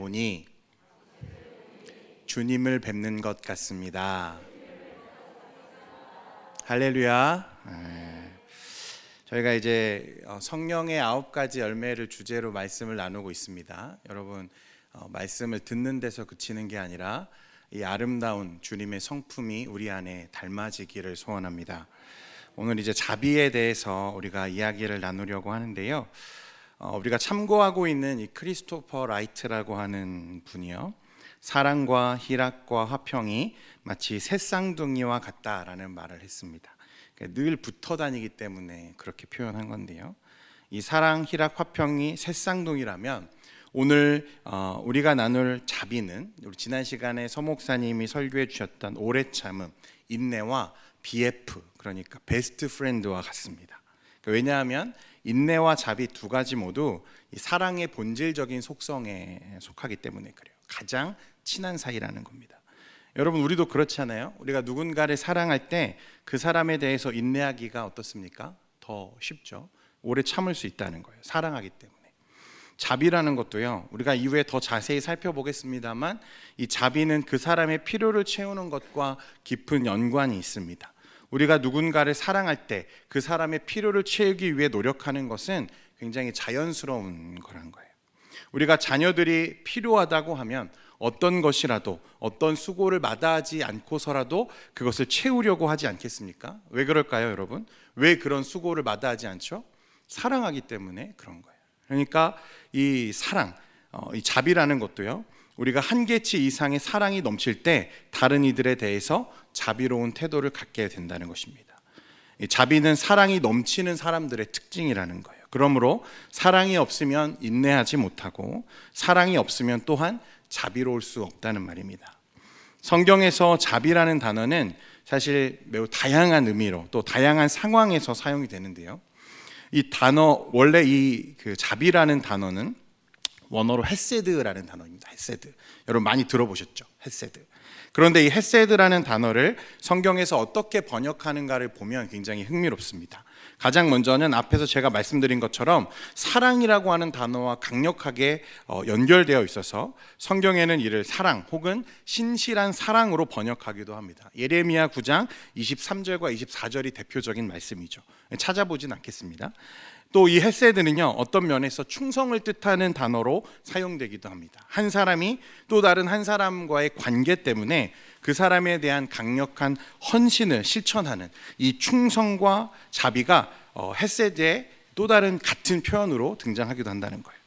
보니 주님을 뵙는 것 같습니다. 할렐루야. 저희가 이제 성령의 9가지 열매를 주제로 말씀을 나누고 있습니다. 여러분, 말씀을 듣는 데서 그치는 게 아니라 이 아름다운 주님의 성품이 우리 안에 닮아지기를 소원합니다. 오늘 이제 자비에 대해서 우리가 이야기를 나누려고 하는데요. 우리가 참고하고 있는 이 크리스토퍼 라이트라고 하는 분이요, 사랑과 희락과 화평이 마치 새쌍둥이와 같다라는 말을 했습니다. 늘 붙어 다니기 때문에 그렇게 표현한 건데요, 이 사랑, 희락, 화평이 새쌍둥이라면 오늘 우리가 나눌 자비는 우리 지난 시간에 서 목사님이 설교해 주셨던 오래 참음, 인내와 BF, 그러니까 베스트 프렌드와 같습니다. 왜냐하면 인내와 자비 두 가지 모두 이 사랑의 본질적인 속성에 속하기 때문에 그래요. 가장 친한 사이라는 겁니다. 여러분, 우리도 그렇잖아요. 우리가 누군가를 사랑할 때 그 사람에 대해서 인내하기가 어떻습니까? 더 쉽죠. 오래 참을 수 있다는 거예요. 사랑하기 때문에. 자비라는 것도요, 우리가 이후에 더 자세히 살펴보겠습니다만 이 자비는 그 사람의 필요를 채우는 것과 깊은 연관이 있습니다. 우리가 누군가를 사랑할 때 그 사람의 필요를 채우기 위해 노력하는 것은 굉장히 자연스러운 거란 거예요. 우리가 자녀들이 필요하다고 하면 어떤 것이라도, 어떤 수고를 마다하지 않고서라도 그것을 채우려고 하지 않겠습니까? 왜 그럴까요, 여러분? 왜 그런 수고를 마다하지 않죠? 사랑하기 때문에 그런 거예요. 그러니까 이 사랑, 이 자비라는 것도요, 우리가 한계치 이상의 사랑이 넘칠 때 다른 이들에 대해서 자비로운 태도를 갖게 된다는 것입니다. 이 자비는 사랑이 넘치는 사람들의 특징이라는 거예요. 그러므로 사랑이 없으면 인내하지 못하고 사랑이 없으면 또한 자비로울 수 없다는 말입니다. 성경에서 자비라는 단어는 사실 매우 다양한 의미로 또 다양한 상황에서 사용이 되는데요, 이 단어, 원래 그 자비라는 단어는 원어로 헤세드라는 단어입니다. 헤세드. 여러분 많이 들어보셨죠? 헤세드. 그런데 이 헤세드라는 단어를 성경에서 어떻게 번역하는가를 보면 굉장히 흥미롭습니다. 가장 먼저는 앞에서 제가 말씀드린 것처럼 사랑이라고 하는 단어와 강력하게 연결되어 있어서 성경에는 이를 사랑 혹은 신실한 사랑으로 번역하기도 합니다. 예레미야 9장 23절과 24절이 대표적인 말씀이죠. 찾아보진 않겠습니다. 또 이 헤세드는요, 어떤 면에서 충성을 뜻하는 단어로 사용되기도 합니다. 한 사람이 또 다른 한 사람과의 관계 때문에 그 사람에 대한 강력한 헌신을 실천하는 이 충성과 자비가 헤세드의 또 다른 같은 표현으로 등장하기도 한다는 거예요.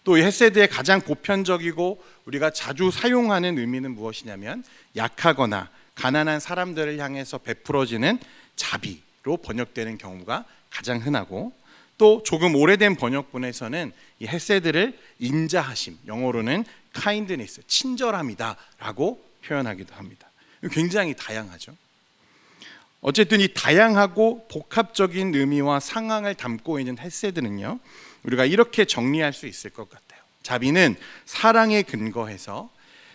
또 이 헤세드의 가장 보편적이고 우리가 자주 사용하는 의미는 무엇이냐면 약하거나 가난한 사람들을 향해서 베풀어지는 자비로 번역되는 경우가 가장 흔하고, 또 조금 오래된 번역본에서는 이 헤세드를 인자하심, 영어로는 kindness, 친절함이다 라고 표현하기도 합니다. 굉장히 다양하죠. 어쨌든 이 다양하고 복합적인 의미와 상황을 담고 있는 헤세드는요, 우리가 이렇게 정리할 수 있을 것 같아요. 자비는 사랑에 근거해서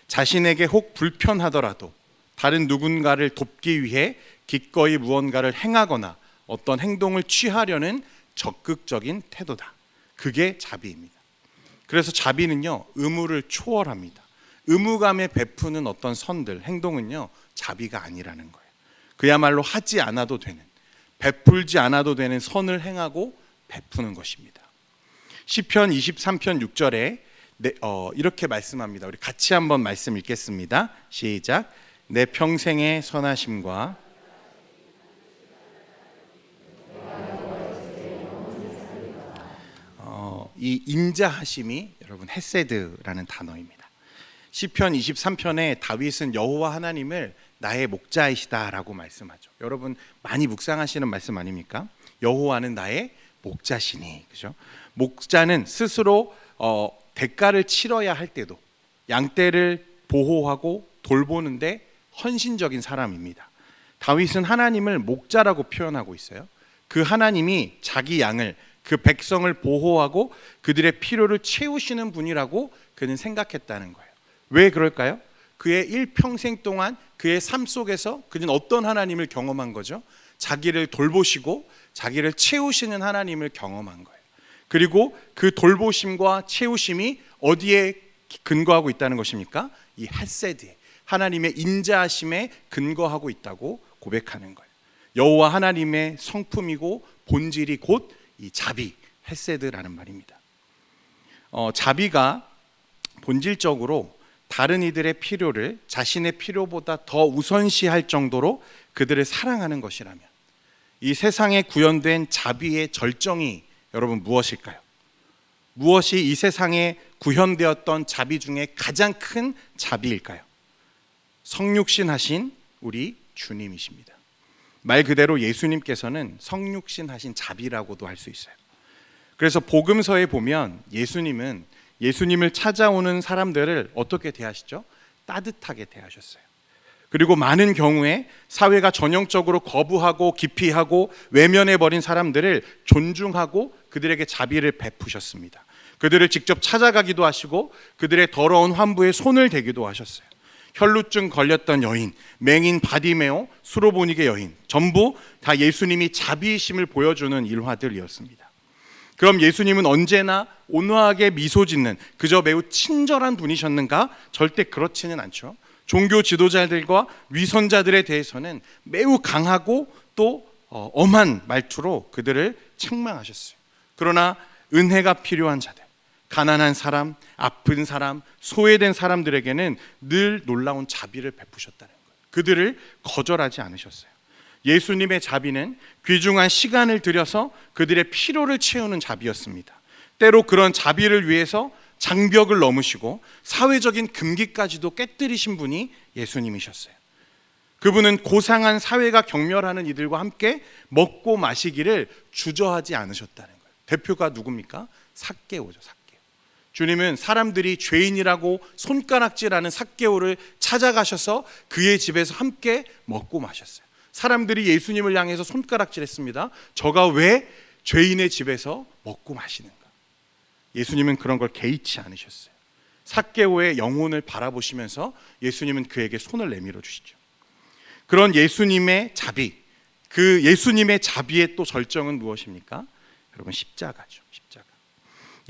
자신에게 혹 불편하더라도 다른 누군가를 돕기 위해 기꺼이 무언가를 행하거나 어떤 행동을 취하려는 적극적인 태도다. 그게 자비입니다. 그래서 자비는요, 의무를 초월합니다. 의무감에 베푸는 어떤 선들, 행동은요, 자비가 아니라는 거예요. 그야말로 하지 않아도 되는, 베풀지 않아도 되는 선을 행하고 베푸는 것입니다. 시편 23편 6절에 이렇게 말씀합니다. 우리 같이 한번 말씀 읽겠습니다. 시작. 내 평생의 선하심과 이 인자하심이 여러분 헤세드라는 단어입니다. 시편 23편에 다윗은 여호와 하나님을 나의 목자이시다라고 말씀하죠. 여러분 많이 묵상하시는 말씀 아닙니까? 여호와는 나의 목자시니, 그죠? 목자는 스스로 대가를 치러야 할 때도 양떼를 보호하고 돌보는데 헌신적인 사람입니다. 다윗은 하나님을 목자라고 표현하고 있어요. 그 하나님이 자기 양을, 그 백성을 보호하고 그들의 필요를 채우시는 분이라고 그는 생각했다는 거예요. 왜 그럴까요? 그의 일평생 동안 그의 삶 속에서 그는 어떤 하나님을 경험한 거죠? 자기를 돌보시고 자기를 채우시는 하나님을 경험한 거예요. 그리고 그 돌보심과 채우심이 어디에 근거하고 있다는 것입니까? 이 헤세드에, 하나님의 인자하심에 근거하고 있다고 고백하는 거예요. 여호와 하나님의 성품이고 본질이 곧 이 자비, 헤세드라는 말입니다. 자비가 본질적으로 다른 이들의 필요를 자신의 필요보다 더 우선시할 정도로 그들을 사랑하는 것이라면, 이 세상에 구현된 자비의 절정이 여러분 무엇일까요? 무엇이 이 세상에 구현되었던 자비 중에 가장 큰 자비일까요? 성육신 하신 우리 주님이십니다. 말 그대로 예수님께서는 성육신 하신 자비라고도 할 수 있어요. 그래서 복음서에 보면 예수님을 찾아오는 사람들을 어떻게 대하시죠? 따뜻하게 대하셨어요. 그리고 많은 경우에 사회가 전형적으로 거부하고 기피하고 외면해버린 사람들을 존중하고 그들에게 자비를 베푸셨습니다. 그들을 직접 찾아가기도 하시고 그들의 더러운 환부에 손을 대기도 하셨어요. 혈루증 걸렸던 여인, 맹인 바디메오, 수로보니게 여인, 전부 다 예수님이 자비이심을 보여주는 일화들이었습니다. 그럼 예수님은 언제나 온화하게 미소 짓는 그저 매우 친절한 분이셨는가? 절대 그렇지는 않죠. 종교 지도자들과 위선자들에 대해서는 매우 강하고 또 엄한 말투로 그들을 책망하셨어요. 그러나 은혜가 필요한 자들, 가난한 사람, 아픈 사람, 소외된 사람들에게는 늘 놀라운 자비를 베푸셨다는 거예요. 그들을 거절하지 않으셨어요. 예수님의 자비는 귀중한 시간을 들여서 그들의 필요를 채우는 자비였습니다. 때로 그런 자비를 위해서 장벽을 넘으시고 사회적인 금기까지도 깨뜨리신 분이 예수님이셨어요. 그분은 고상한 사회가 경멸하는 이들과 함께 먹고 마시기를 주저하지 않으셨다는 거예요. 대표가 누굽니까? 삭개오죠. 삭개오. 주님은 사람들이 죄인이라고 손가락질하는 삭개오를 찾아가셔서 그의 집에서 함께 먹고 마셨어요. 사람들이 예수님을 향해서 손가락질했습니다. 저가 왜 죄인의 집에서 먹고 마시는가? 예수님은 그런 걸 개의치 않으셨어요. 삭개오의 영혼을 바라보시면서 예수님은 그에게 손을 내밀어 주시죠. 그런 예수님의 자비, 그 예수님의 자비의 또 절정은 무엇입니까? 여러분, 십자가죠. 십자가.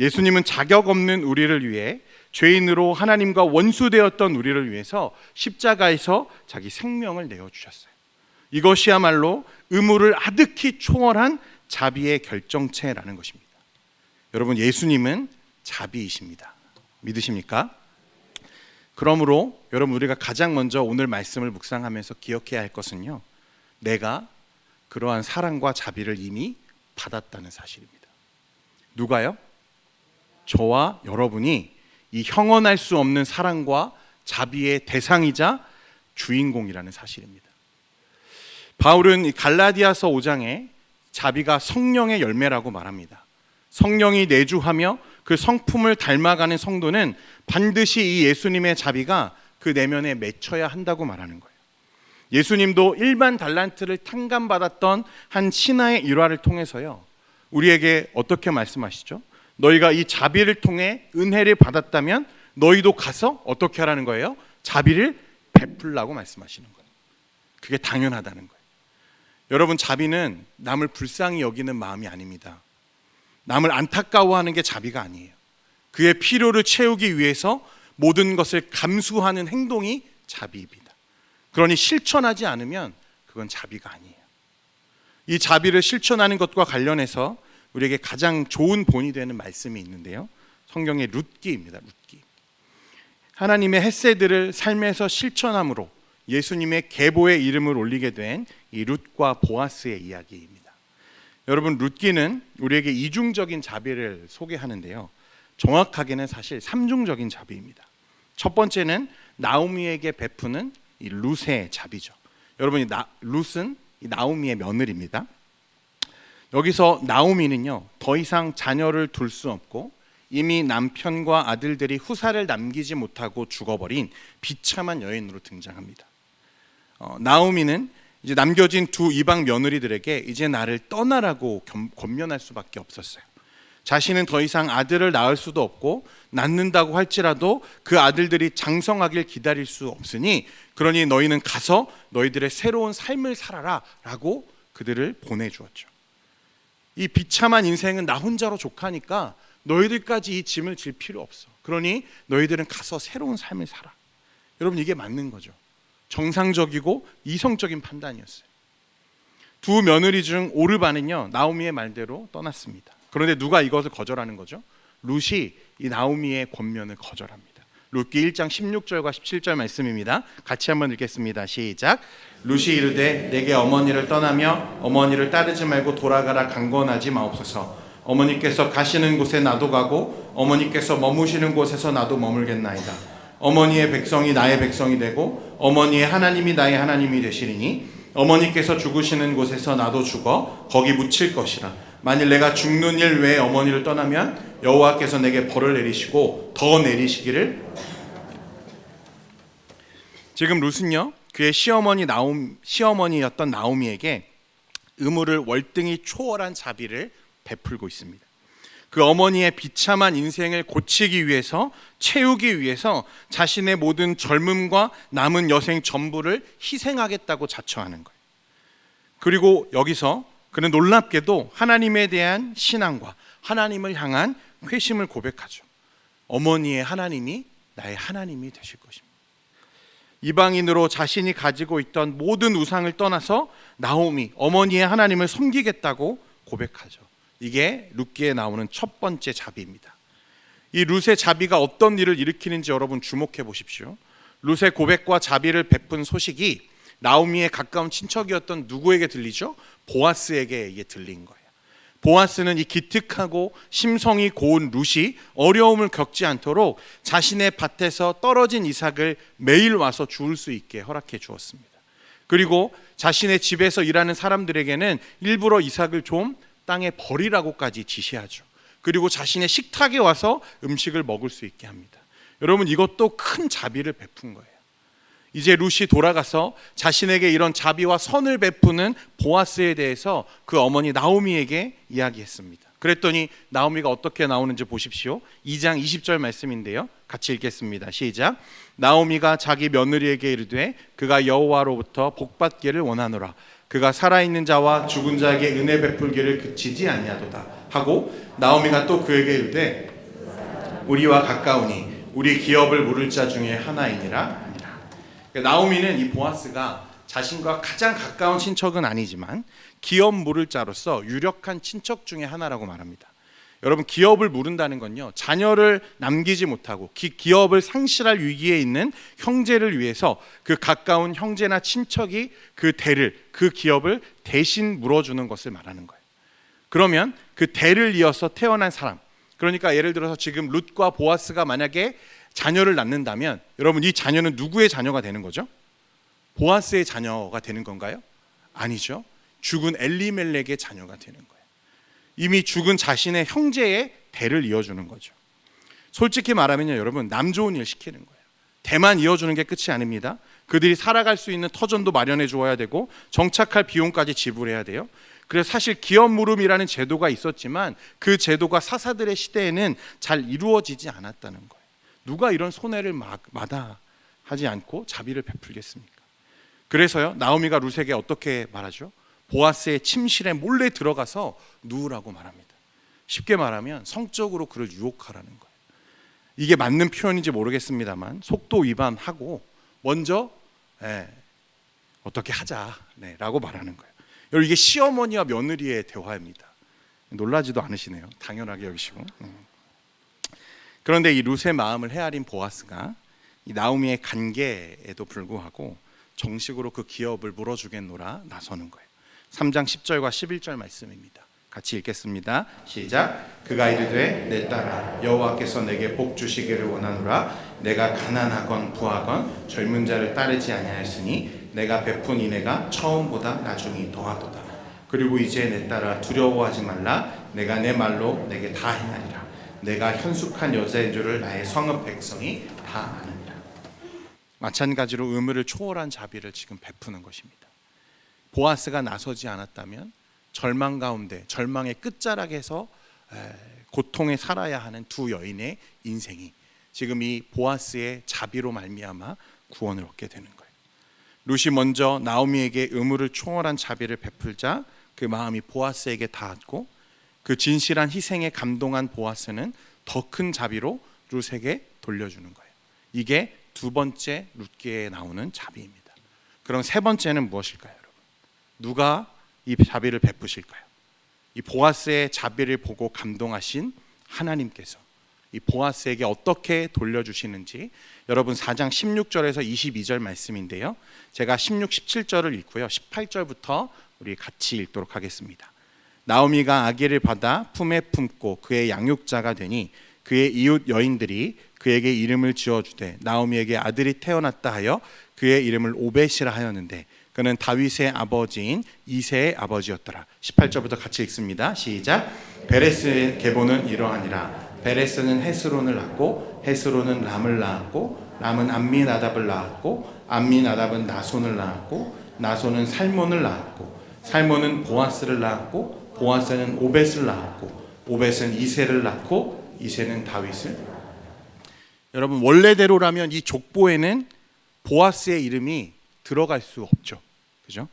예수님은 자격 없는 우리를 위해, 죄인으로 하나님과 원수되었던 우리를 위해서 십자가에서 자기 생명을 내어주셨어요. 이것이야말로 의무를 아득히 초월한 자비의 결정체라는 것입니다. 여러분, 예수님은 자비이십니다. 믿으십니까? 그러므로 여러분, 우리가 가장 먼저 오늘 말씀을 묵상하면서 기억해야 할 것은요, 내가 그러한 사랑과 자비를 이미 받았다는 사실입니다. 누가요? 저와 여러분이 이 형언할 수 없는 사랑과 자비의 대상이자 주인공이라는 사실입니다. 바울은 갈라디아서 5장에 자비가 성령의 열매라고 말합니다. 성령이 내주하며 그 성품을 닮아가는 성도는 반드시 이 예수님의 자비가 그 내면에 맺혀야 한다고 말하는 거예요. 예수님도 일반 달란트를 탕감받았던 한 신하의 일화를 통해서요, 우리에게 어떻게 말씀하시죠? 너희가 이 자비를 통해 은혜를 받았다면 너희도 가서 어떻게 하라는 거예요? 자비를 베풀라고 말씀하시는 거예요. 그게 당연하다는 거예요. 여러분, 자비는 남을 불쌍히 여기는 마음이 아닙니다. 남을 안타까워하는 게 자비가 아니에요. 그의 필요를 채우기 위해서 모든 것을 감수하는 행동이 자비입니다. 그러니 실천하지 않으면 그건 자비가 아니에요. 이 자비를 실천하는 것과 관련해서 우리에게 가장 좋은 본이 되는 말씀이 있는데요, 성경의 룻기입니다. 룻기. 하나님의 헤세드를 삶에서 실천함으로 예수님의 계보의 이름을 올리게 된 이 룻과 보아스의 이야기입니다. 여러분, 룻기는 우리에게 이중적인 자비를 소개하는데요, 정확하게는 사실 삼중적인 자비입니다. 첫 번째는 나오미에게 베푸는 이 룻의 자비죠. 여러분, 룻은 이 나오미의 며느리입니다. 여기서 나오미는요, 더 이상 자녀를 둘 수 없고 이미 남편과 아들들이 후사를 남기지 못하고 죽어버린 비참한 여인으로 등장합니다. 나오미는 이제 남겨진 두 이방 며느리들에게 이제 나를 떠나라고 권면할 수밖에 없었어요. 자신은 더 이상 아들을 낳을 수도 없고 낳는다고 할지라도 그 아들들이 장성하길 기다릴 수 없으니 그러니 너희는 가서 너희들의 새로운 삶을 살아라 라고 그들을 보내주었죠. 이 비참한 인생은 나 혼자로 족하니까 너희들까지 이 짐을 질 필요 없어. 그러니 너희들은 가서 새로운 삶을 살아. 여러분, 이게 맞는 거죠. 정상적이고 이성적인 판단이었어요. 두 며느리 중 오르바는요, 나오미의 말대로 떠났습니다. 그런데 누가 이것을 거절하는 거죠? 룻이 이 나오미의 권면을 거절합니다. 룻기 1장 16절과 17절 말씀입니다. 같이 한번 읽겠습니다. 시작. 룻이 이르되 내게 어머니를 떠나며 어머니를 따르지 말고 돌아가라 강권하지 마옵소서. 어머니께서 가시는 곳에 나도 가고 어머니께서 머무시는 곳에서 나도 머물겠나이다. 어머니의 백성이 나의 백성이 되고 어머니의 하나님이 나의 하나님이 되시리니 어머니께서 죽으시는 곳에서 나도 죽어 거기 묻힐 것이라. 만일 내가 죽는 일 외에 어머니를 떠나면 여호와께서 내게 벌을 내리시고 더 내리시기를. 지금 룻은요, 그의 시어머니였던 나오미에게 의무를 월등히 초월한 자비를 베풀고 있습니다. 그 어머니의 비참한 인생을 고치기 위해서, 채우기 위해서 자신의 모든 젊음과 남은 여생 전부를 희생하겠다고 자처하는 거예요. 그리고 여기서 그는 놀랍게도 하나님에 대한 신앙과 하나님을 향한 회심을 고백하죠. 어머니의 하나님이 나의 하나님이 되실 것입니다. 이방인으로 자신이 가지고 있던 모든 우상을 떠나서 나오미, 어머니의 하나님을 섬기겠다고 고백하죠. 이게 룻기에 나오는 첫 번째 자비입니다. 이 룻의 자비가 어떤 일을 일으키는지 여러분 주목해 보십시오. 룻의 고백과 자비를 베푼 소식이 나오미의 가까운 친척이었던 누구에게 들리죠? 보아스에게 이게 들린 거예요. 보아스는 이 기특하고 심성이 고운 룻이 어려움을 겪지 않도록 자신의 밭에서 떨어진 이삭을 매일 와서 주울 수 있게 허락해 주었습니다. 그리고 자신의 집에서 일하는 사람들에게는 일부러 이삭을 좀 땅에 버리라고까지 지시하죠. 그리고 자신의 식탁에 와서 음식을 먹을 수 있게 합니다. 여러분, 이것도 큰 자비를 베푼 거예요. 이제 룻이 돌아가서 자신에게 이런 자비와 선을 베푸는 보아스에 대해서 그 어머니 나오미에게 이야기했습니다. 그랬더니 나오미가 어떻게 나오는지 보십시오. 2장 20절 말씀인데요, 같이 읽겠습니다. 시작. 나오미가 자기 며느리에게 이르되 그가 여호와로부터 복받기를 원하노라. 그가 살아있는 자와 죽은 자에게 은혜 베풀기를 그치지 아니하도다 하고, 나오미가 또 그에게 이르되 우리와 가까우니 우리 기업을 물을 자 중에 하나이니라. 나오미는 이 보아스가 자신과 가장 가까운 친척은 아니지만 기업 물을 자로서 유력한 친척 중에 하나라고 말합니다. 여러분, 기업을 물은다는 건요, 자녀를 남기지 못하고 기업을 상실할 위기에 있는 형제를 위해서 그 가까운 형제나 친척이 그 대를, 그 기업을 대신 물어주는 것을 말하는 거예요. 그러면 그 대를 이어서 태어난 사람, 그러니까 예를 들어서 지금 룻과 보아스가 만약에 자녀를 낳는다면 여러분, 이 자녀는 누구의 자녀가 되는 거죠? 보아스의 자녀가 되는 건가요? 아니죠. 죽은 엘리멜렉의 자녀가 되는 거예요. 이미 죽은 자신의 형제의 대를 이어주는 거죠. 솔직히 말하면요, 여러분, 남 좋은 일 시키는 거예요. 대만 이어주는 게 끝이 아닙니다. 그들이 살아갈 수 있는 터전도 마련해 주어야 되고 정착할 비용까지 지불해야 돼요. 그래서 사실 기업 물음이라는 제도가 있었지만 그 제도가 사사들의 시대에는 잘 이루어지지 않았다는 거예요. 누가 이런 손해를 마다하지 않고 자비를 베풀겠습니까? 그래서요, 나오미가 룻에게 어떻게 말하죠? 보아스의 침실에 몰래 들어가서 누우라고 말합니다. 쉽게 말하면 성적으로 그를 유혹하라는 거예요. 이게 맞는 표현인지 모르겠습니다만 속도 위반하고 먼저 어떻게 하자라고 말하는 거예요. 여러분, 이게 시어머니와 며느리의 대화입니다. 놀라지도 않으시네요. 당연하게 여기시고. 그런데 이 룻의 마음을 헤아린 보아스가 이 나오미의 간계에도 불구하고 정식으로 그 기업을 물어주겠노라 나서는 거예요. 3장 10절과 11절 말씀입니다. 같이 읽겠습니다. 시작. 그가 이르되 내 딸아, 여호와께서 내게 복 주시기를 원하노라. 내가 가난하건 부하건 젊은 자를 따르지 아니하였으니 내가 베푼 인애가 처음보다 나중이 더하도다. 그리고 이제 내 딸아, 두려워하지 말라. 내가 내 말로 내게 다 행하리라. 내가 현숙한 여자인 줄을 나의 성읍 백성이 다 아느니라. 마찬가지로 의무를 초월한 자비를 지금 베푸는 것입니다. 보아스가 나서지 않았다면 절망 가운데, 절망의 끝자락에서 고통에 살아야 하는 두 여인의 인생이 지금 이 보아스의 자비로 말미암아 구원을 얻게 되는 거예요. 룻이 먼저 나오미에게 의무를 초월한 자비를 베풀자 그 마음이 보아스에게 닿았고, 그 진실한 희생에 감동한 보아스는 더 큰 자비로 룻에게 돌려주는 거예요. 이게 두 번째 룻기에 나오는 자비입니다. 그럼 세 번째는 무엇일까요, 여러분? 누가 이 자비를 베푸실까요? 이 보아스의 자비를 보고 감동하신 하나님께서 이 보아스에게 어떻게 돌려주시는지 여러분 4장 16절에서 22절 말씀인데요, 제가 16, 17절을 읽고요 18절부터 우리 같이 읽도록 하겠습니다. 나오미가 아기를 받아 품에 품고 그의 양육자가 되니 그의 이웃 여인들이 그에게 이름을 지어주되 나오미에게 아들이 태어났다 하여 그의 이름을 오벳이라 하였는데 그는 다윗의 아버지인 이새의 아버지였더라. 18절부터 같이 읽습니다. 시작. 베레스의 계보는 이러하니라. 베레스는 헤스론을 낳고 헤스론은 람을 낳았고 람은 암미나답을 낳았고 암미나답은 나손을 낳았고 나손은 살몬을 낳았고 살몬은 보아스를 낳았고 보아스는 오벳을 낳았고 오벳은 이새를 낳고 이새는 다윗을. 여러분 원래대로라면 이 족보에는 보아스의 이름이 들어갈 수 없죠. 그죠?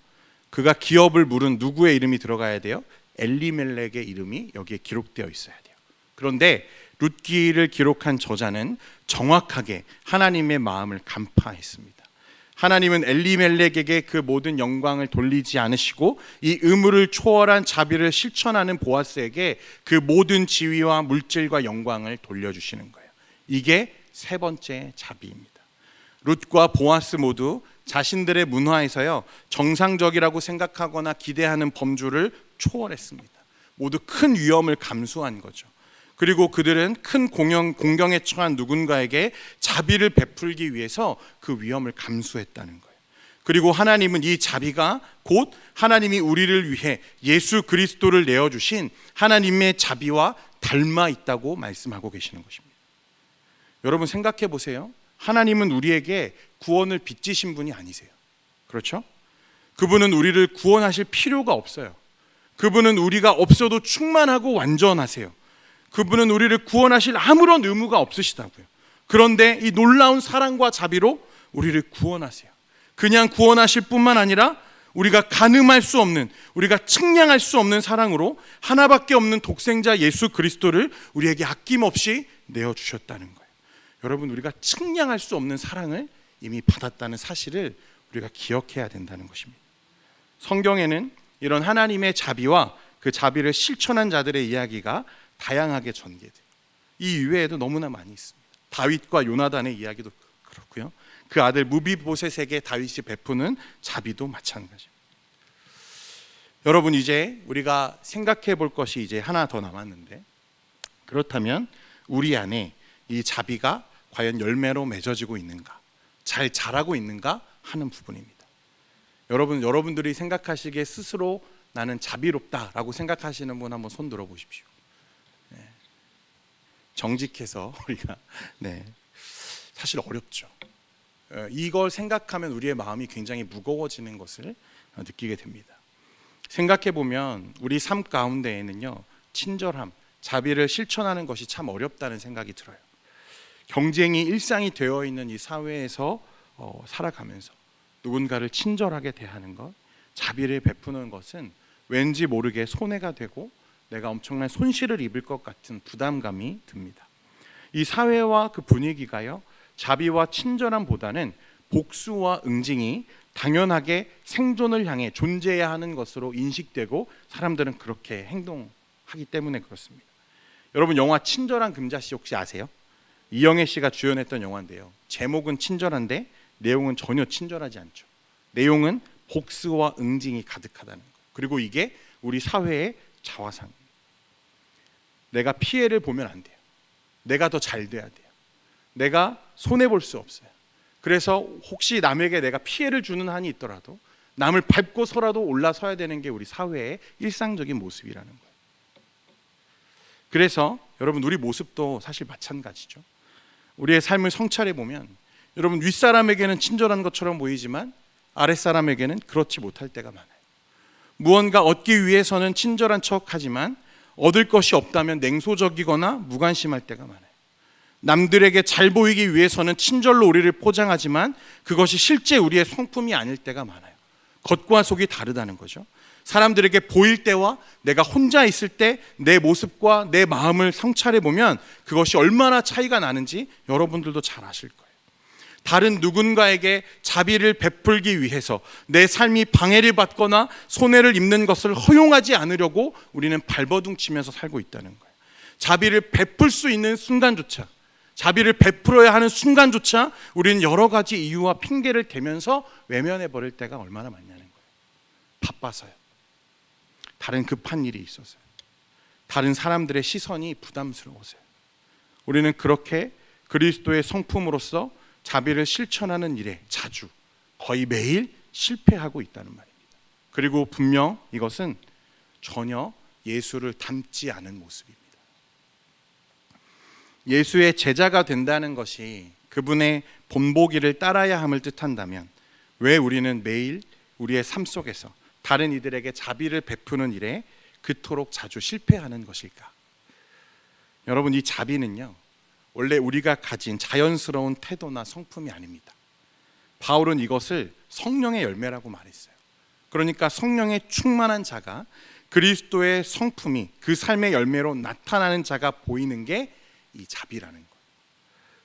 그가 기업을 물은 누구의 이름이 들어가야 돼요? 엘리멜렉의 이름이 여기에 기록되어 있어야 돼요. 그런데 룻기를 기록한 저자는 정확하게 하나님의 마음을 간파했습니다. 하나님은 엘리멜렉에게 그 모든 영광을 돌리지 않으시고 이 의무를 초월한 자비를 실천하는 보아스에게 그 모든 지위와 물질과 영광을 돌려주시는 거예요. 이게 세 번째 자비입니다. 룻과 보아스 모두 자신들의 문화에서요 정상적이라고 생각하거나 기대하는 범주를 초월했습니다. 모두 큰 위험을 감수한 거죠. 그리고 그들은 큰 공경에 처한 누군가에게 자비를 베풀기 위해서 그 위험을 감수했다는 거예요. 그리고 하나님은 이 자비가 곧 하나님이 우리를 위해 예수 그리스도를 내어주신 하나님의 자비와 닮아 있다고 말씀하고 계시는 것입니다. 여러분 생각해 보세요. 하나님은 우리에게 구원을 빚지신 분이 아니세요. 그렇죠? 그분은 우리를 구원하실 필요가 없어요. 그분은 우리가 없어도 충만하고 완전하세요. 그분은 우리를 구원하실 아무런 의무가 없으시다고요. 그런데 이 놀라운 사랑과 자비로 우리를 구원하세요. 그냥 구원하실 뿐만 아니라 우리가 가늠할 수 없는, 우리가 측량할 수 없는 사랑으로 하나밖에 없는 독생자 예수 그리스도를 우리에게 아낌없이 내어주셨다는 거예요. 여러분 우리가 측량할 수 없는 사랑을 이미 받았다는 사실을 우리가 기억해야 된다는 것입니다. 성경에는 이런 하나님의 자비와 그 자비를 실천한 자들의 이야기가 다양하게 전개돼요. 이 이외에도 너무나 많이 있습니다. 다윗과 요나단의 이야기도 그렇고요. 그 아들 무비보셋에게 다윗이 베푸는 자비도 마찬가지입니다. 여러분 이제 우리가 생각해 볼 것이 이제 하나 더 남았는데, 그렇다면 우리 안에 이 자비가 과연 열매로 맺어지고 있는가, 잘 자라고 있는가 하는 부분입니다. 여러분들이 생각하시기에 스스로 나는 자비롭다라고 생각하시는 분 한번 손 들어 보십시오. 정직해서 우리가 사실 어렵죠. 이걸 생각하면 우리의 마음이 굉장히 무거워지는 것을 느끼게 됩니다. 생각해 보면 우리 삶 가운데에는요 친절함, 자비를 실천하는 것이 참 어렵다는 생각이 들어요. 경쟁이 일상이 되어 있는 이 사회에서 살아가면서 누군가를 친절하게 대하는 것, 자비를 베푸는 것은 왠지 모르게 손해가 되고 내가 엄청난 손실을 입을 것 같은 부담감이 듭니다. 이 사회와 그 분위기가요 자비와 친절함보다는 복수와 응징이 당연하게 생존을 향해 존재해야 하는 것으로 인식되고 사람들은 그렇게 행동하기 때문에 그렇습니다. 여러분 영화 친절한 금자씨 혹시 아세요? 이영애 씨가 주연했던 영화인데요, 제목은 친절한데 내용은 전혀 친절하지 않죠. 내용은 복수와 응징이 가득하다는 것, 그리고 이게 우리 사회의 자화상입니다. 내가 피해를 보면 안 돼요. 내가 더 잘 돼야 돼요. 내가 손해볼 수 없어요. 그래서 혹시 남에게 내가 피해를 주는 한이 있더라도 남을 밟고서라도 올라서야 되는 게 우리 사회의 일상적인 모습이라는 거예요. 그래서 여러분 우리 모습도 사실 마찬가지죠. 우리의 삶을 성찰해 보면 여러분 윗사람에게는 친절한 것처럼 보이지만 아랫사람에게는 그렇지 못할 때가 많아요. 무언가 얻기 위해서는 친절한 척하지만 얻을 것이 없다면 냉소적이거나 무관심할 때가 많아요. 남들에게 잘 보이기 위해서는 친절로 우리를 포장하지만 그것이 실제 우리의 성품이 아닐 때가 많아요. 겉과 속이 다르다는 거죠. 사람들에게 보일 때와 내가 혼자 있을 때 내 모습과 내 마음을 성찰해 보면 그것이 얼마나 차이가 나는지 여러분들도 잘 아실 거예요. 다른 누군가에게 자비를 베풀기 위해서 내 삶이 방해를 받거나 손해를 입는 것을 허용하지 않으려고 우리는 발버둥 치면서 살고 있다는 거예요. 자비를 베풀 수 있는 순간조차, 자비를 베풀어야 하는 순간조차 우리는 여러 가지 이유와 핑계를 대면서 외면해 버릴 때가 얼마나 많냐는 거예요. 바빠서요. 다른 급한 일이 있어서요. 다른 사람들의 시선이 부담스러워서요. 우리는 그렇게 그리스도의 성품으로서 자비를 실천하는 일에 자주, 거의 매일 실패하고 있다는 말입니다. 그리고 분명 이것은 전혀 예수를 닮지 않은 모습입니다. 예수의 제자가 된다는 것이 그분의 본보기를 따라야 함을 뜻한다면 왜 우리는 매일 우리의 삶 속에서 다른 이들에게 자비를 베푸는 일에 그토록 자주 실패하는 것일까? 여러분, 이 자비는요, 원래 우리가 가진 자연스러운 태도나 성품이 아닙니다. 바울은 이것을 성령의 열매라고 말했어요. 그러니까 성령의 충만한 자가 그리스도의 성품이 그 삶의 열매로 나타나는 자가 보이는 게 이 자비라는 거예요.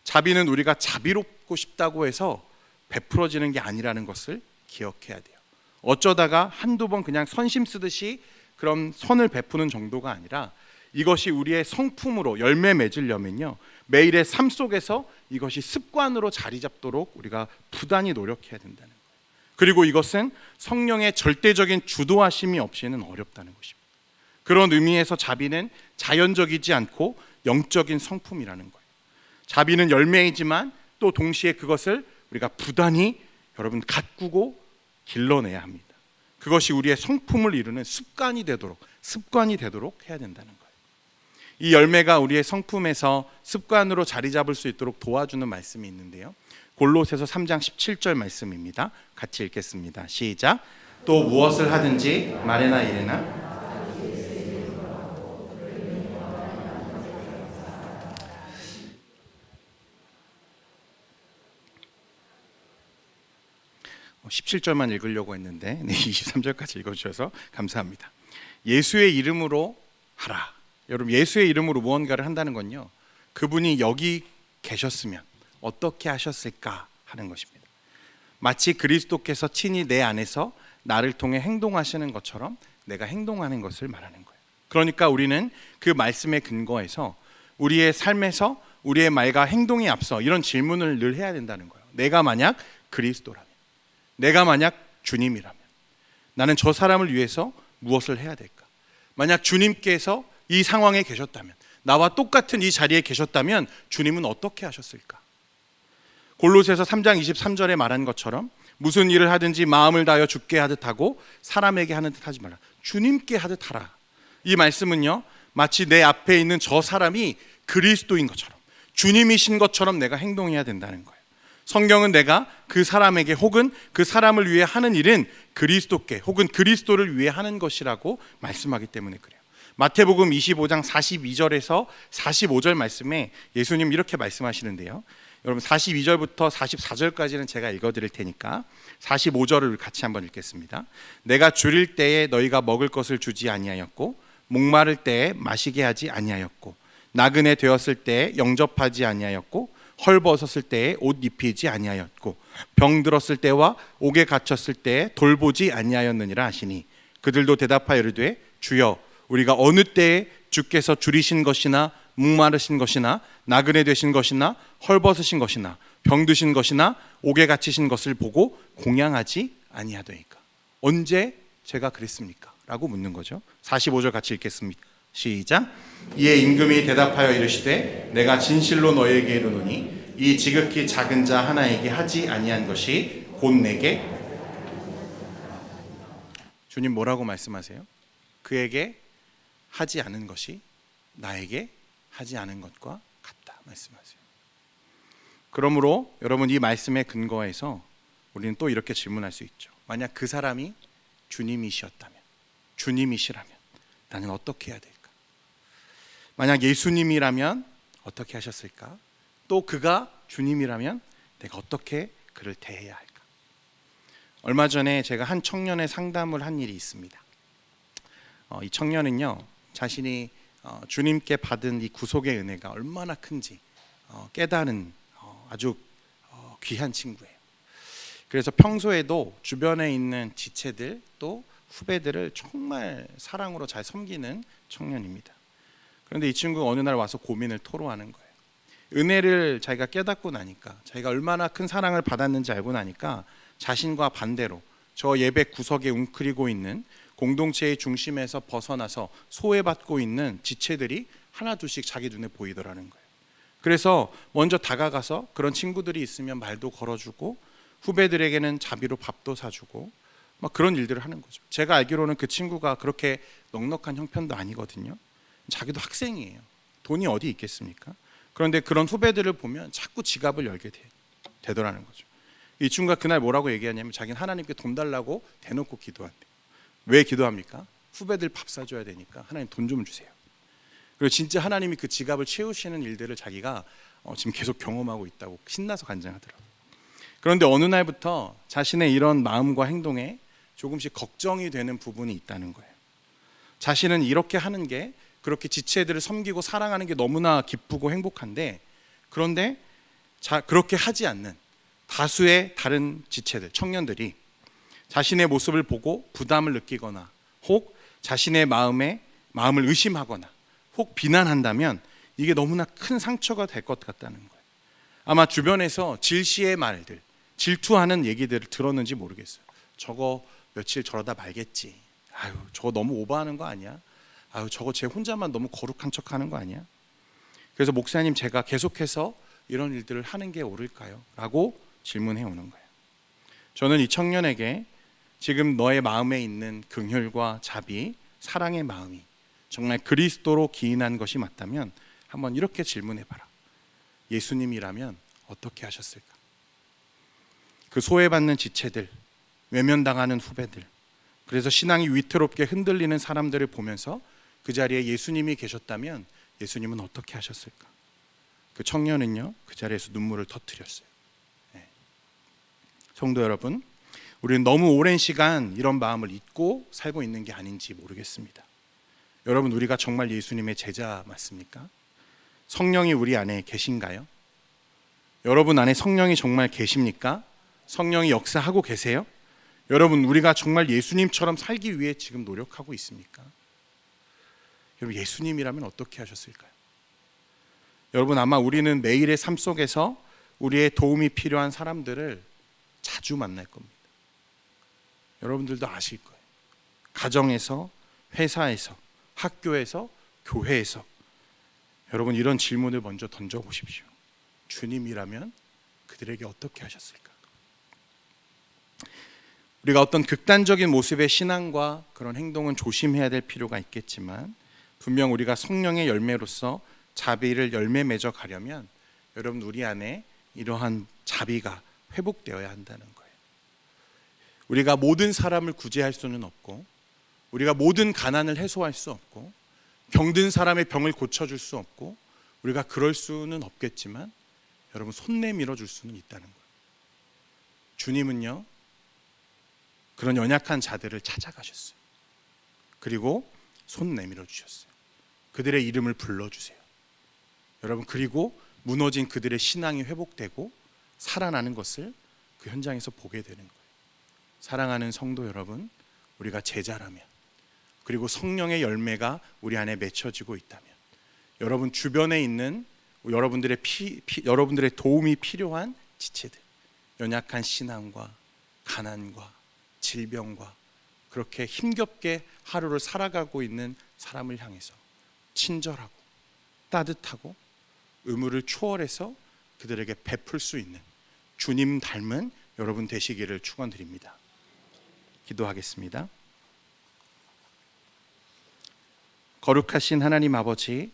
자비는 우리가 자비롭고 싶다고 해서 베풀어지는 게 아니라는 것을 기억해야 돼요. 어쩌다가 한두 번 그냥 선심 쓰듯이 그런 선을 베푸는 정도가 아니라 이것이 우리의 성품으로 열매 맺으려면요, 매일의 삶 속에서 이것이 습관으로 자리 잡도록 우리가 부단히 노력해야 된다는 거예요. 그리고 이것은 성령의 절대적인 주도하심이 없이는 어렵다는 것입니다. 그런 의미에서 자비는 자연적이지 않고 영적인 성품이라는 거예요. 자비는 열매이지만 또 동시에 그것을 우리가 부단히 여러분 가꾸고 길러내야 합니다. 그것이 우리의 성품을 이루는 습관이 되도록 해야 된다는 거예요. 이 열매가 우리의 성품에서 습관으로 자리 잡을 수 있도록 도와주는 말씀이 있는데요, 골로새서 3장 17절 말씀입니다. 같이 읽겠습니다. 시작. 또 무엇을 하든지 말이나 이래나 17절만 읽으려고 했는데 23절까지 읽어주셔서 감사합니다. 예수의 이름으로 하라. 여러분, 예수의 이름으로 무언가를 한다는 건요, 그분이 여기 계셨으면 어떻게 하셨을까 하는 것입니다. 마치 그리스도께서 친히 내 안에서 나를 통해 행동하시는 것처럼 내가 행동하는 것을 말하는 거예요. 그러니까 우리는 그 말씀에 근거해서 우리의 삶에서 우리의 말과 행동에 앞서 이런 질문을 늘 해야 된다는 거예요. 내가 만약 그리스도라면, 내가 만약 주님이라면 나는 저 사람을 위해서 무엇을 해야 될까? 만약 주님께서 이 상황에 계셨다면, 나와 똑같은 이 자리에 계셨다면 주님은 어떻게 하셨을까? 골로새서 3장 23절에 말한 것처럼 무슨 일을 하든지 마음을 다하여 주께 하듯 하고 사람에게 하는 듯 하지 말라. 주님께 하듯 하라. 이 말씀은요, 마치 내 앞에 있는 저 사람이 그리스도인 것처럼, 주님이신 것처럼 내가 행동해야 된다는 거예요. 성경은 내가 그 사람에게 혹은 그 사람을 위해 하는 일은 그리스도께 혹은 그리스도를 위해 하는 것이라고 말씀하기 때문에 그래요. 마태복음 25장 42절에서 45절 말씀에 예수님 이렇게 말씀하시는데요, 여러분 42절부터 44절까지는 제가 읽어드릴 테니까 45절을 같이 한번 읽겠습니다. 내가 줄일 때에 너희가 먹을 것을 주지 아니하였고, 목마를 때에 마시게 하지 아니하였고, 나그네 되었을 때에 영접하지 아니하였고, 헐벗었을 때에 옷 입히지 아니하였고, 병 들었을 때와 옥에 갇혔을 때에 돌보지 아니하였느니라 하시니, 그들도 대답하여 이르되 주여, 우리가 어느 때에 주께서 줄이신 것이나 목마르신 것이나 나그네 되신 것이나 헐벗으신 것이나 병 드신 것이나 옥에 갇히신 것을 보고 공양하지 아니하더이까? 언제 제가 그랬습니까? 라고 묻는 거죠. 45절 같이 읽겠습니다. 시작. 이에 임금이 대답하여 이르시되 내가 진실로 너희에게 이르노니 이 지극히 작은 자 하나에게 하지 아니한 것이 곧 내게. 주님 뭐라고 말씀하세요? 그에게 하지 않은 것이 나에게 하지 않은 것과 같다 말씀하세요. 그러므로 여러분, 이 말씀에 근거해서 우리는 또 이렇게 질문할 수 있죠. 만약 그 사람이 주님이시었다면, 주님이시라면 나는 어떻게 해야 될까? 만약 예수님이라면 어떻게 하셨을까? 또 그가 주님이라면 내가 어떻게 그를 대해야 할까? 얼마 전에 제가 한 청년의 상담을 한 일이 있습니다. 이 청년은요 자신이 주님께 받은 이 구속의 은혜가 얼마나 큰지 깨달은 아주 귀한 친구예요. 그래서 평소에도 주변에 있는 지체들 또 후배들을 정말 사랑으로 잘 섬기는 청년입니다. 그런데 이 친구가 어느 날 와서 고민을 토로하는 거예요. 은혜를 자기가 깨닫고 나니까, 자기가 얼마나 큰 사랑을 받았는지 알고 나니까 자신과 반대로 저 예배 구석에 웅크리고 있는 공동체의 중심에서 벗어나서 소외받고 있는 지체들이 하나둘씩 자기 눈에 보이더라는 거예요. 그래서 먼저 다가가서 그런 친구들이 있으면 말도 걸어주고 후배들에게는 자비로 밥도 사주고 막 그런 일들을 하는 거죠. 제가 알기로는 그 친구가 그렇게 넉넉한 형편도 아니거든요. 자기도 학생이에요. 돈이 어디 있겠습니까? 그런데 그런 후배들을 보면 자꾸 지갑을 열게 되더라는 거죠. 이 친구가 그날 뭐라고 얘기하냐면 자기는 하나님께 돈 달라고 대놓고 기도한대요. 왜 기도합니까? 후배들 밥 사줘야 되니까 하나님 돈 좀 주세요. 그리고 진짜 하나님이 그 지갑을 채우시는 일들을 자기가 지금 계속 경험하고 있다고 신나서 간증하더라고요. 그런데 어느 날부터 자신의 이런 마음과 행동에 조금씩 걱정이 되는 부분이 있다는 거예요. 자신은 이렇게 하는 게, 그렇게 지체들을 섬기고 사랑하는 게 너무나 기쁘고 행복한데, 그런데 그렇게 하지 않는 다수의 다른 지체들, 청년들이 자신의 모습을 보고 부담을 느끼거나 혹 자신의 마음을 의심하거나 혹 비난한다면 이게 너무나 큰 상처가 될 것 같다는 거예요. 아마 주변에서 질시의 말들, 질투하는 얘기들을 들었는지 모르겠어요. 저거 며칠 저러다 말겠지. 아유, 저거 너무 오버하는 거 아니야? 아유, 저거 쟤 혼자만 너무 거룩한 척하는 거 아니야? 그래서 목사님, 제가 계속해서 이런 일들을 하는 게 옳을까요? 라고 질문해 오는 거예요. 저는 이 청년에게 지금 너의 마음에 있는 긍휼과 자비, 사랑의 마음이 정말 그리스도로 기인한 것이 맞다면 한번 이렇게 질문해 봐라. 예수님이라면 어떻게 하셨을까? 그 소외받는 지체들, 외면당하는 후배들, 그래서 신앙이 위태롭게 흔들리는 사람들을 보면서 그 자리에 예수님이 계셨다면 예수님은 어떻게 하셨을까? 그 청년은요 그 자리에서 눈물을 터뜨렸어요. 성도 여러분, 우리는 너무 오랜 시간 이런 마음을 잊고 살고 있는 게 아닌지 모르겠습니다. 여러분, 우리가 정말 예수님의 제자 맞습니까? 성령이 우리 안에 계신가요? 여러분 안에 성령이 정말 계십니까? 성령이 역사하고 계세요? 여러분, 우리가 정말 예수님처럼 살기 위해 지금 노력하고 있습니까? 여러분, 예수님이라면 어떻게 하셨을까요? 여러분, 아마 우리는 매일의 삶 속에서 우리의 도움이 필요한 사람들을 자주 만날 겁니다. 여러분들도 아실 거예요. 가정에서, 회사에서, 학교에서, 교회에서. 여러분, 이런 질문을 먼저 던져보십시오. 주님이라면 그들에게 어떻게 하셨을까? 우리가 어떤 극단적인 모습의 신앙과 그런 행동은 조심해야 될 필요가 있겠지만, 분명 우리가 성령의 열매로서 자비를 열매 맺어 가려면 여러분, 우리 안에 이러한 자비가 회복되어야 한다는 거예요. 우리가 모든 사람을 구제할 수는 없고, 우리가 모든 가난을 해소할 수 없고, 병든 사람의 병을 고쳐줄 수 없고, 우리가 그럴 수는 없겠지만 여러분, 손 내밀어 줄 수는 있다는 거예요. 주님은요 그런 연약한 자들을 찾아가셨어요. 그리고 손 내밀어 주셨어요. 그들의 이름을 불러주세요. 여러분, 그리고 무너진 그들의 신앙이 회복되고 살아나는 것을 그 현장에서 보게 되는 거예요. 사랑하는 성도 여러분, 우리가 제자라면, 그리고 성령의 열매가 우리 안에 맺혀지고 있다면, 여러분 주변에 있는 여러분들의 도움이 필요한 지체들, 연약한 신앙과 가난과 질병과 그렇게 힘겹게 하루를 살아가고 있는 사람을 향해서 친절하고 따뜻하고 의무를 초월해서 그들에게 베풀 수 있는 주님 닮은 여러분 되시기를 축원드립니다. 기도하겠습니다. 거룩하신 하나님 아버지,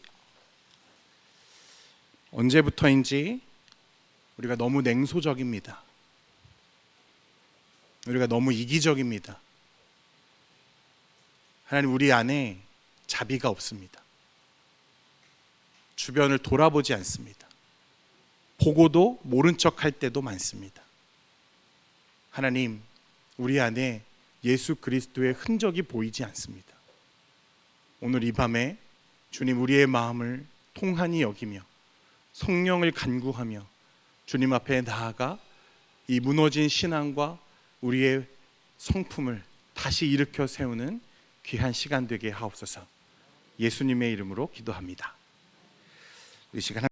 언제부터인지 우리가 너무 냉소적입니다. 우리가 너무 이기적입니다. 하나님, 우리 안에 자비가 없습니다. 주변을 돌아보지 않습니다. 보고도 모른 척할 때도 많습니다. 하나님, 우리 안에 예수 그리스도의 흔적이 보이지 않습니다. 오늘 이 밤에 주님 우리의 마음을 통한히 여기며 성령을 간구하며 주님 앞에 나아가 이 무너진 신앙과 우리의 성품을 다시 일으켜 세우는 귀한 시간 되게 하옵소서. 예수님의 이름으로 기도합니다. 이 시간